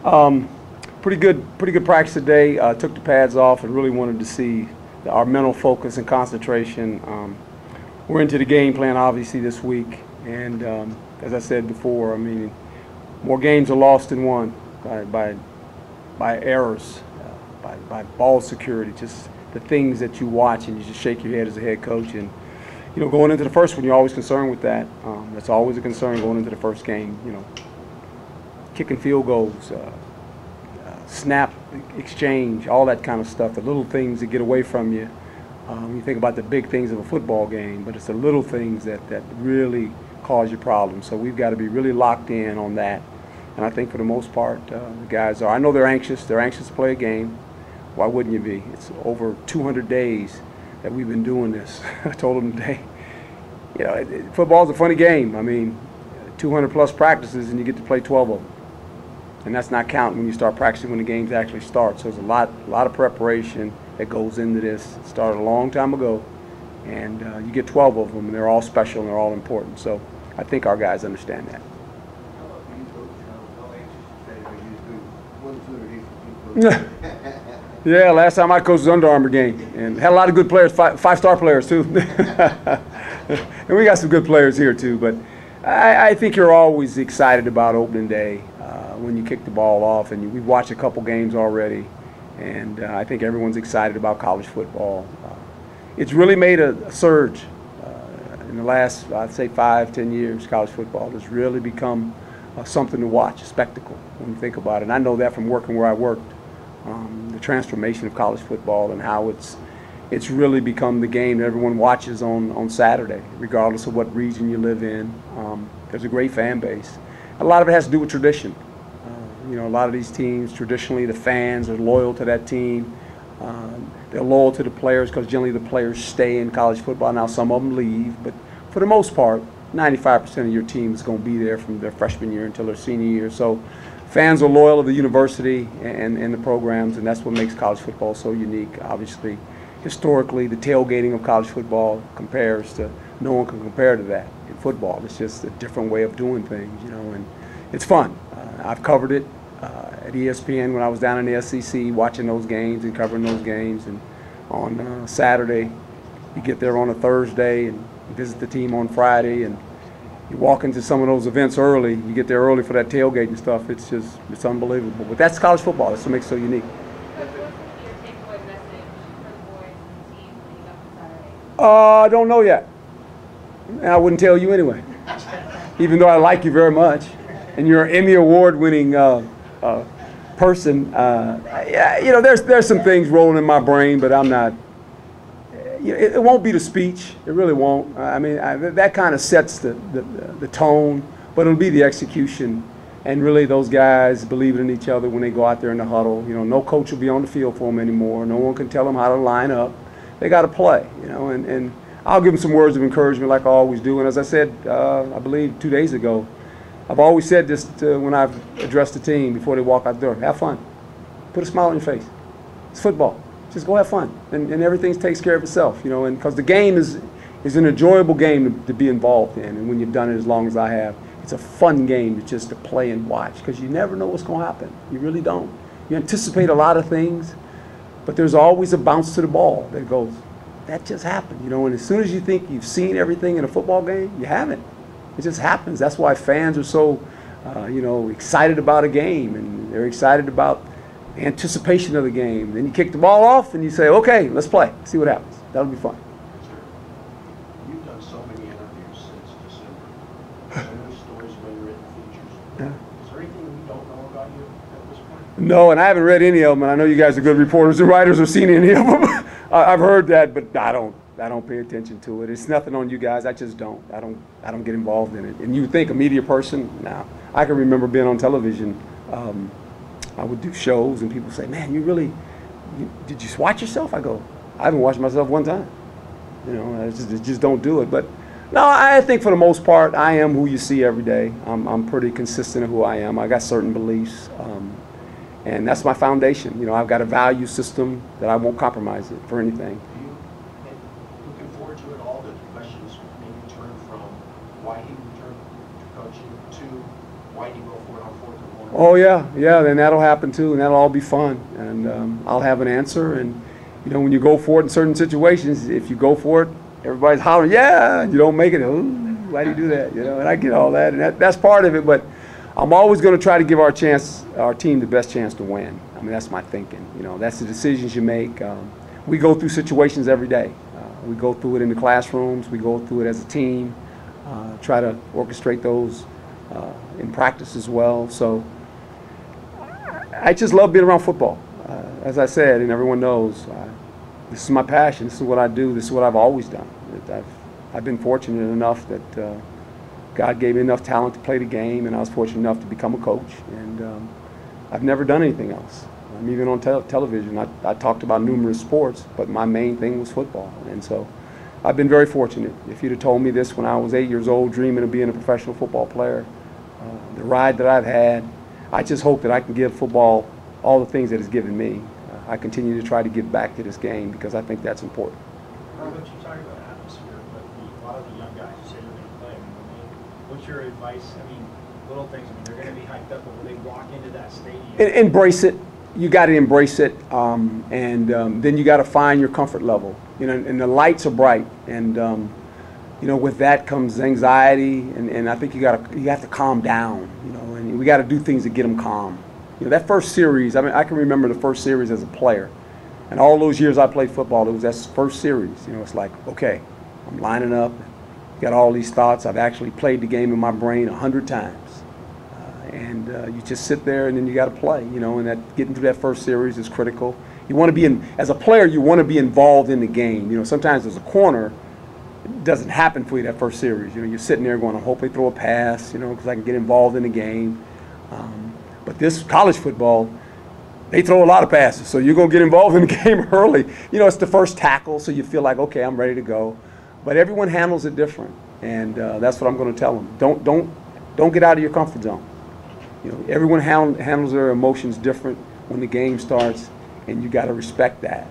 Pretty good practice today. Took the pads off and really wanted to see our mental focus and concentration. We're into the game plan obviously this week, and as I said before, I mean, more games are lost than won by errors, by ball security, just the things that you watch and you just shake your head as a head coach. And you know, going into the first one, you're always concerned with that. That's always a concern going into the first game. You know, kicking field goals, snap exchange, all that kind of stuff, the little things that get away from you. You think about the big things of a football game, but it's the little things that really cause you problems. So we've got to be really locked in on that. And I think for the most part, the guys are. I know they're anxious. They're anxious to play a game. Why wouldn't you be? It's over 200 days that we've been doing this. I told them today, you know, football's a funny game. I mean, 200 plus practices and you get to play 12 of them. And that's not counting when you start practicing when the games actually start. So there's a lot of preparation that goes into this. It started a long time ago, and you get 12 of them, and they're all special and they're all important. So I think our guys understand that. Yeah, last time I coached was Under Armour game, and had a lot of good players, five-star players too. And we got some good players here too. But I think you're always excited about opening day when you kick the ball off, and we've watched a couple games already, and I think everyone's excited about college football. It's really made a surge in the last, I'd say, 5-10 years. College football has really become something to watch, a spectacle when you think about it. And I know that from working where I worked, the transformation of college football and how it's really become the game that everyone watches on Saturday, regardless of what region you live in. There's a great fan base. A lot of it has to do with tradition. You know, a lot of these teams, traditionally, the fans are loyal to that team. They're loyal to the players because generally the players stay in college football. Now some of them leave, but for the most part, 95% of your team is going to be there from their freshman year until their senior year. So fans are loyal to the university and the programs, and that's what makes college football so unique. Obviously, historically, the tailgating of college football compares to, no one can compare to that in football. It's just a different way of doing things, you know, and it's fun. I've covered it at ESPN when I was down in the SEC, watching those games and covering those games. And on Saturday, you get there on a Thursday and visit the team on Friday, and you walk into some of those events early. You get there early for that tailgate and stuff. It's unbelievable. But that's college football. That's what makes it so unique. I don't know yet. And I wouldn't tell you anyway, even though I like you very much. And you're an Emmy Award-winning person. Yeah, you know, there's some things rolling in my brain, but I'm not. You know, it won't be the speech. It really won't. I mean, that kind of sets the tone, but it'll be the execution. And really, those guys believe in each other when they go out there in the huddle. You know, no coach will be on the field for them anymore. No one can tell them how to line up. They got to play. You know, and I'll give them some words of encouragement like I always do. And as I said, I believe 2 days ago, I've always said this when I've addressed the team before they walk out the door. Have fun. Put a smile on your face. It's football. Just go have fun. And everything takes care of itself, you know, and because the game is an enjoyable game to be involved in. And when you've done it as long as I have, it's a fun game just to play and watch because you never know what's going to happen. You really don't. You anticipate a lot of things, but there's always a bounce to the ball that goes, that just happened, you know, and as soon as you think you've seen everything in a football game, you haven't. It just happens. That's why fans are so, you know, excited about a game, and they're excited about the anticipation of the game. Then you kick the ball off, and you say, "Okay, let's play. See what happens." That'll be fun. You've done so many interviews since December. So many stories have been written, features. Yeah. Is there anything we don't know about you at this point? No, and I haven't read any of them. And I know you guys are good reporters and writers or seen any of them. I've heard that, but I don't pay attention to it. It's nothing on you guys. I just don't. I don't get involved in it. And you think a media person? Now, I can remember being on television. I would do shows, and people say, "Man, did you watch yourself?" I go, "I haven't watched myself one time." You know, I just don't do it. But no, I think for the most part, I am who you see every day. I'm pretty consistent in who I am. I got certain beliefs, and that's my foundation. You know, I've got a value system that I won't compromise it for anything. Looking forward to it all, the questions maybe turn from why he returned to coaching to why did he go for it on 4th and 1 Oh yeah, yeah. Then that'll happen too, and that'll all be fun. And I'll have an answer. And you know, when you go for it in certain situations, if you go for it, everybody's hollering, yeah. And you don't make it. Ooh, why do you do that? You know, and I get all that, and that's part of it. But I'm always going to try to give our team the best chance to win. I mean, that's my thinking. You know, that's the decisions you make. We go through situations every day. We go through it in the classrooms. We go through it as a team. Try to orchestrate those in practice as well. So I just love being around football. As I said, and everyone knows, this is my passion. This is what I do. This is what I've always done. I've been fortunate enough that God gave me enough talent to play the game, and I was fortunate enough to become a coach. And I've never done anything else. Even on television, I talked about numerous sports, but my main thing was football. And so I've been very fortunate. If you'd have told me this when I was 8 years old, dreaming of being a professional football player, the ride that I've had, I just hope that I can give football all the things that it's given me. I continue to try to give back to this game because I think that's important. Herm, you talk about atmosphere, but a lot of the young guys, you say they're going to play. What's your advice? I mean, little things. I mean, they're going to be hyped up, but when they walk into that stadium, embrace it. You got to embrace it, and then you got to find your comfort level. You know, and the lights are bright, and you know, with that comes anxiety, and I think you have to calm down. You know, and we got to do things to get them calm. You know, that first series. I mean, I can remember the first series as a player, and all those years I played football, it was that first series. You know, it's like, okay, I'm lining up, got all these thoughts. I've actually played the game in my brain 100 times. And you just sit there, and then you got to play, you know. And that getting through that first series is critical. You want to be as a player, you want to be involved in the game. You know, sometimes as a corner, it doesn't happen for you that first series. You know, you're sitting there going, I hope they throw a pass, you know, because I can get involved in the game. But this college football, they throw a lot of passes, so you're gonna get involved in the game early. You know, it's the first tackle, so you feel like, okay, I'm ready to go. But everyone handles it different, and that's what I'm going to tell them. Don't get out of your comfort zone. You know, everyone handles their emotions different when the game starts, and you got to respect that.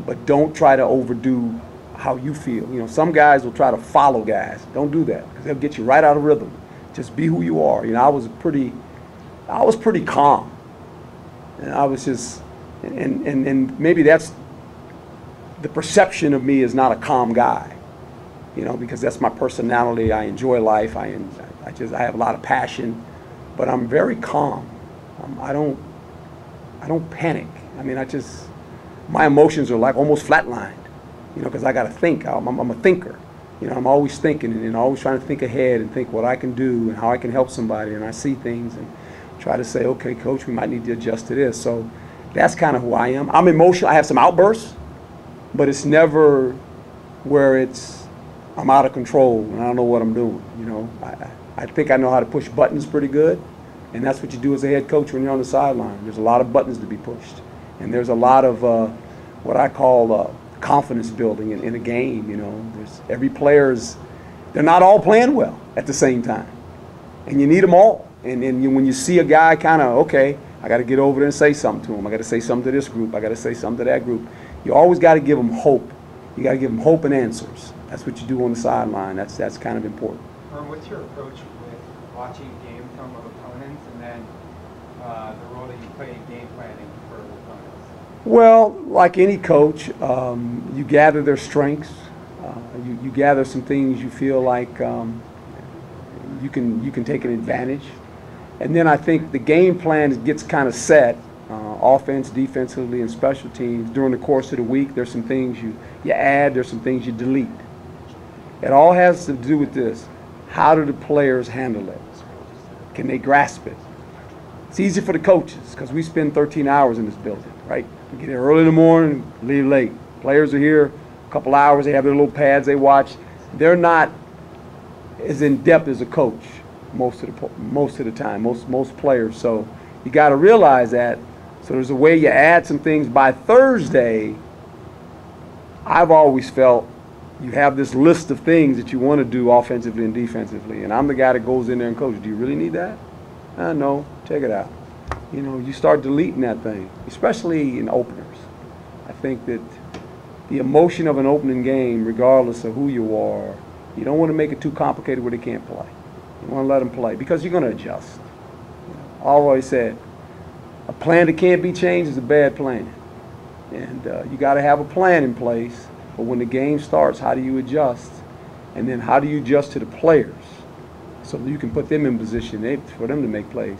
But don't try to overdo how you feel. You know, some guys will try to follow guys. Don't do that, because they'll get you right out of rhythm. Just be who you are. You know, I was pretty calm, and I was just, and maybe that's the perception of me is not a calm guy. You know, because that's my personality. I enjoy life. I have a lot of passion. But I'm very calm. I don't panic. I mean, my emotions are like almost flatlined, you know, because I got to think. I'm a thinker. You know, I'm always thinking and always trying to think ahead and think what I can do and how I can help somebody. And I see things and try to say, okay, coach, we might need to adjust to this. So that's kind of who I am. I'm emotional. I have some outbursts, but it's never where I'm out of control and I don't know what I'm doing. You know, I think I know how to push buttons pretty good, and that's what you do as a head coach when you're on the sideline. There's a lot of buttons to be pushed, and there's a lot of what I call confidence building in a game. You know, every player's, they're not all playing well at the same time, and you need them all. And when you see a guy kind of, okay, I got to get over there and say something to him. I got to say something to this group. I got to say something to that group. You always got to give them hope. You got to give them hope and answers. That's what you do on the sideline. That's kind of important. Herm, what's your approach with watching game film of opponents and then the role that you play in game planning for opponents? Well, like any coach, you gather their strengths. You gather some things you feel like you can take an advantage. And then I think the game plan gets kind of set, offense, defensively, and special teams. During the course of the week, there's some things you add, there's some things you delete. It all has to do with this. How do the players handle it? Can they grasp it? It's easy for the coaches because we spend 13 hours in this building, right? We get here early in the morning, leave late. Players are here a couple hours. They have their little pads they watch. They're not as in depth as a coach most of the time. Most players. So you got to realize that. So there's a way you add some things by Thursday. I've always felt you have this list of things that you want to do offensively and defensively, and I'm the guy that goes in there and coaches. Do you really need that? No, check it out. You know, you start deleting that thing, especially in openers. I think that the emotion of an opening game, regardless of who you are, you don't want to make it too complicated where they can't play. You want to let them play because you're going to adjust. You know, I always said, a plan that can't be changed is a bad plan. And you got to have a plan in place. But when the game starts, how do you adjust? And then how do you adjust to the players so that you can put them in position for them to make plays?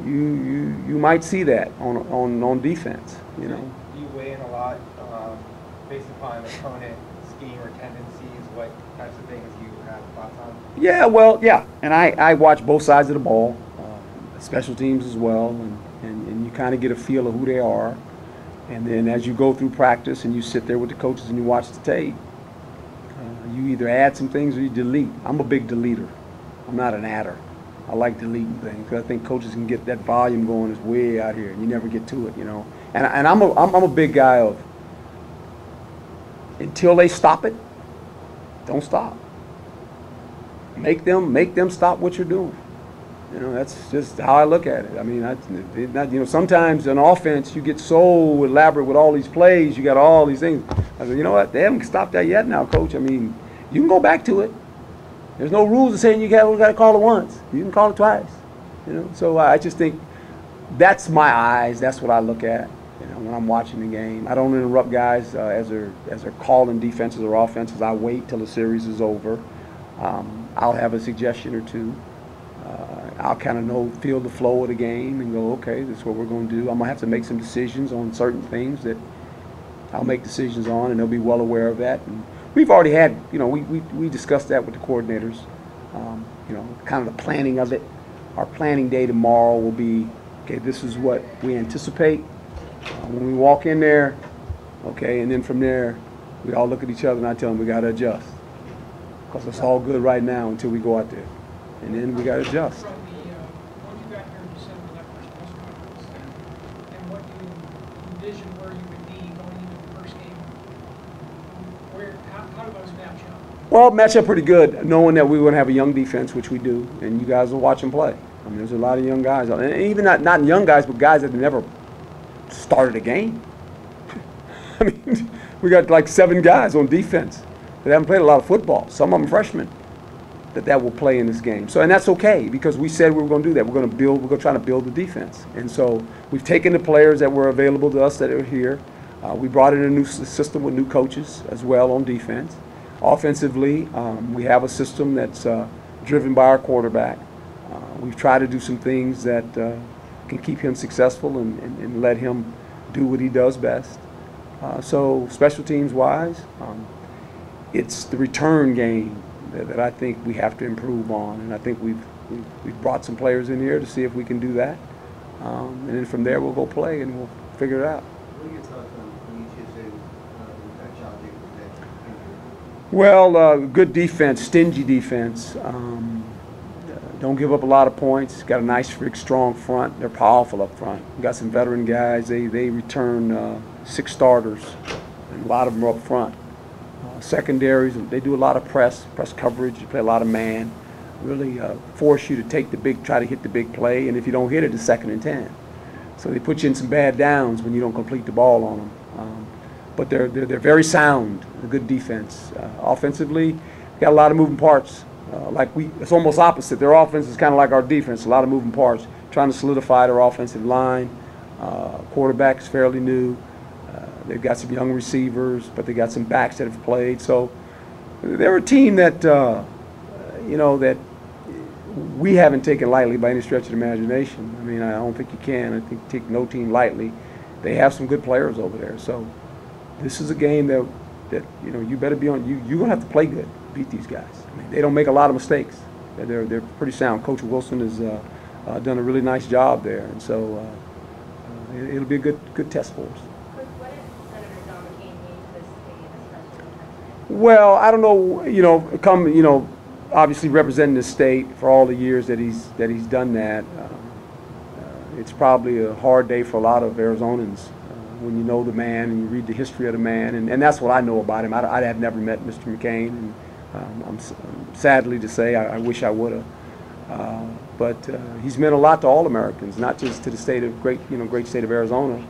You might see that on defense. You know. Do you weigh in a lot based upon opponent scheme or tendencies? What types of things you have thoughts on? Yeah, well, yeah. And I watch both sides of the ball, special teams as well, and you kind of get a feel of who they are. And then as you go through practice and you sit there with the coaches and you watch the tape, you either add some things or you delete. I'm a big deleter. I'm not an adder. I like deleting things because I think coaches can get that volume going. It's way out here and you never get to it, you know. And I'm a big guy of until they stop it, don't stop. Make them stop what you're doing. You know, that's just how I look at it. I mean, you know, sometimes in offense you get so elaborate with all these plays, you got all these things. I said, you know what? They haven't stopped that yet now, Coach. I mean, you can go back to it. There's no rules saying you got to call it once. You can call it twice. You know, so I just think that's my eyes. That's what I look at. You know, when I'm watching the game, I don't interrupt guys as they're calling defenses or offenses. I wait till the series is over. I'll have a suggestion or two. I'll kind of feel the flow of the game and go, okay, this is what we're going to do. I'm going to have to make some decisions on certain things that I'll make decisions on, and they'll be well aware of that. And we've already had, you know, we discussed that with the coordinators, you know, kind of the planning of it. Our planning day tomorrow will be, okay, this is what we anticipate when we walk in there, okay, and then from there, we all look at each other and I tell them we got to adjust because it's all good right now until we go out there. And then we got to adjust. From when you got here in December, that first press conference, and what you envision where you would be going into the first game, how do those match up? Well, match up pretty good, knowing that we want to have a young defense, which we do, and you guys will watch them play. I mean, there's a lot of young guys, and even not young guys, but guys that have never started a game. I mean, we got like 7 guys on defense that haven't played a lot of football. Some of them freshmen. That will play in this game. So, and that's okay because we said we were going to do that. We're going to try to build the defense. And so we've taken the players that were available to us that are here. We brought in a new system with new coaches as well on defense. Offensively, we have a system that's driven by our quarterback. We've tried to do some things that can keep him successful and let him do what he does best. So special teams wise, it's the return game that I think we have to improve on, and I think we've brought some players in here to see if we can do that, and then from there we'll go play and we'll figure it out. What are your thoughts on that challenging injury? Well, good defense, stingy defense. Don't give up a lot of points. Got a nice, big, strong front. They're powerful up front. We got some veteran guys. They return 6 starters, and a lot of them are up front. Secondaries, they do a lot of press coverage. You play a lot of man. Really force you to try to hit the big play, and if you don't hit it, it's 2nd and 10. So they put you in some bad downs when you don't complete the ball on them. But they're very sound, a good defense. Offensively, got a lot of moving parts. It's almost opposite. Their offense is kind of like our defense, a lot of moving parts. Trying to solidify their offensive line. Quarterback's fairly new. They've got some young receivers, but they got some backs that have played. So they're a team that, you know, that we haven't taken lightly by any stretch of the imagination. I mean, I don't think you can. I think you take no team lightly. They have some good players over there. So this is a game that you know, you better be on. You're going to have to play good, beat these guys. I mean, they don't make a lot of mistakes. They're pretty sound. Coach Wilson has done a really nice job there, and so it'll be a good test for us. Well, I don't know, you know, obviously representing the state for all the years that he's done that. It's probably a hard day for a lot of Arizonans when you know the man and you read the history of the man, and that's what I know about him. I have never met Mr. McCain, and I'm sadly to say I wish I would have. But he's meant a lot to all Americans, not just to the great state of Arizona.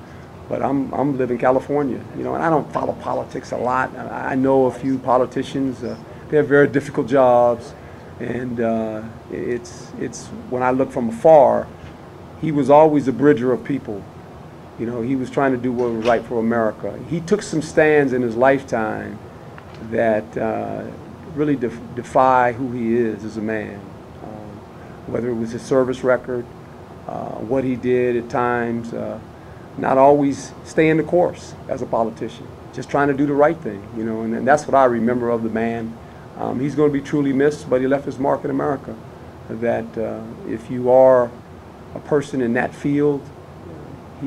But I'm living in California, you know, and I don't follow politics a lot. I know a few politicians. They have very difficult jobs. And it's when I look from afar, he was always a bridger of people. You know, he was trying to do what was right for America. He took some stands in his lifetime that really defy who he is as a man. Whether it was his service record, what he did at times, not always staying the course as a politician, just trying to do the right thing, you know, and that's what I remember of the man. He's going to be truly missed, but he left his mark in America. That if you are a person in that field,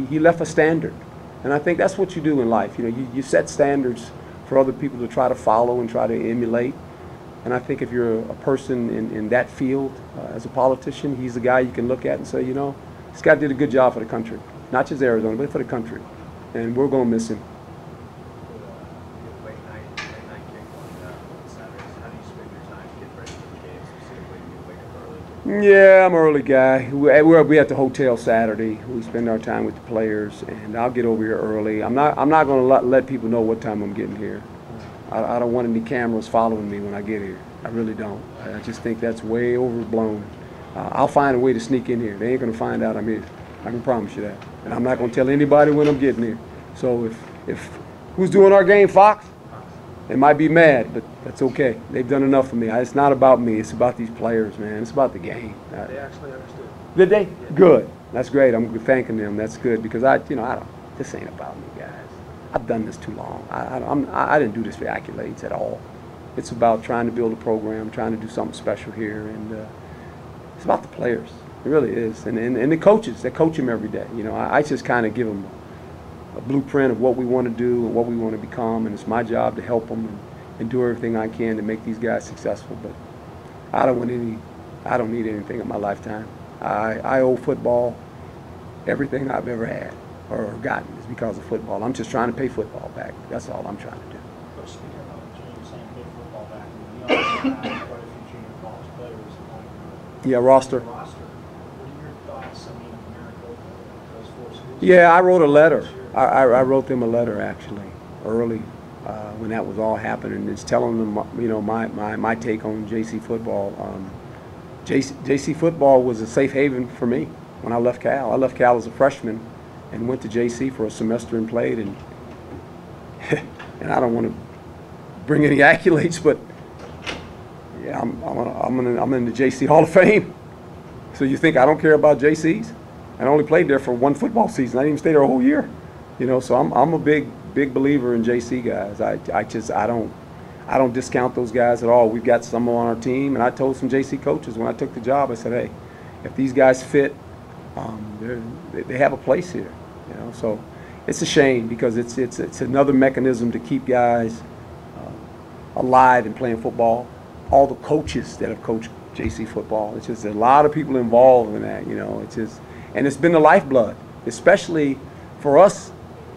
he left a standard. And I think that's what you do in life. You know, you set standards for other people to try to follow and try to emulate. And I think if you're a person in that field as a politician, he's the guy you can look at and say, you know, this guy did a good job for the country. Not just Arizona, but for the country. And we're going to miss him. Late night kick on Saturdays. How do you spend your time getting ready for the game? Specifically, you wake up early? Yeah, I'm an early guy. We're at the hotel Saturday. We spend our time with the players, and I'll get over here early. I'm not going to let people know what time I'm getting here. I don't want any cameras following me when I get here. I really don't. I just think that's way overblown. I'll find a way to sneak in here. They ain't going to find out I'm here. I can promise you that. And I'm not going to tell anybody when I'm getting here. So if who's doing our game, Fox? They might be mad, but that's okay. They've done enough for me. It's not about me. It's about these players, man. It's about the game. They actually understood. Did they? Yeah. Good. That's great. I'm thanking them. That's good because this ain't about me, guys. I've done this too long. I didn't do this for accolades at all. It's about trying to build a program, trying to do something special here, and it's about the players. It really is, and the coaches that coach them every day. You know, I just kind of give them a blueprint of what we want to do and what we want to become, and it's my job to help them and do everything I can to make these guys successful. But I don't need anything in my lifetime. I owe football everything I've ever had or gotten is because of football. I'm just trying to pay football back. That's all I'm trying to do. But speaking of James saying pay football back, you also have quite a few junior college players on your Roster. What are your thoughts? I mean, Maricopa, those 4 schools? Yeah, I wrote a letter. I wrote them a letter actually early when that was all happening. It's telling them, you know, my take on JC football. JC football was a safe haven for me when I left Cal. I left Cal as a freshman and went to JC for a semester and played, and and I don't want to bring any accolades, but yeah, I'm in the JC Hall of Fame. So you think I don't care about JCs? I only played there for 1 football season. I didn't even stay there a whole year. You know, so I'm a big believer in JC guys. I don't discount those guys at all. We've got some on our team, and I told some JC coaches when I took the job, I said, hey, if these guys fit, they have a place here. You know, so it's a shame because it's another mechanism to keep guys alive and playing football. All the coaches that have coached JC football, it's just a lot of people involved in that. You know, and it's been the lifeblood, especially for us.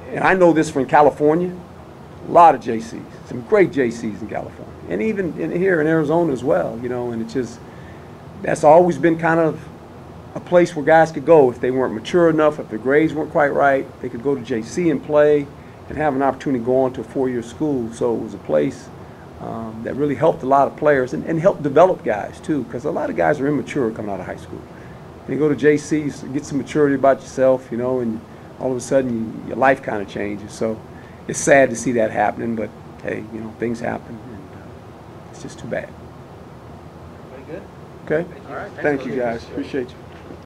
And I know this from California. A lot of JCs, some great JCs in California, and even here in Arizona as well. You know, and that's always been kind of a place where guys could go if they weren't mature enough, if their grades weren't quite right. They could go to JC and play and have an opportunity to go on to a 4-year school. So it was a place that really helped a lot of players and helped develop guys too, because a lot of guys are immature coming out of high school. And you go to JC, get some maturity about yourself, you know, and all of a sudden your life kind of changes. So it's sad to see that happening, but hey, you know, things happen, and it's just too bad. Everybody good? Okay? All right. Thank you guys. Appreciate you.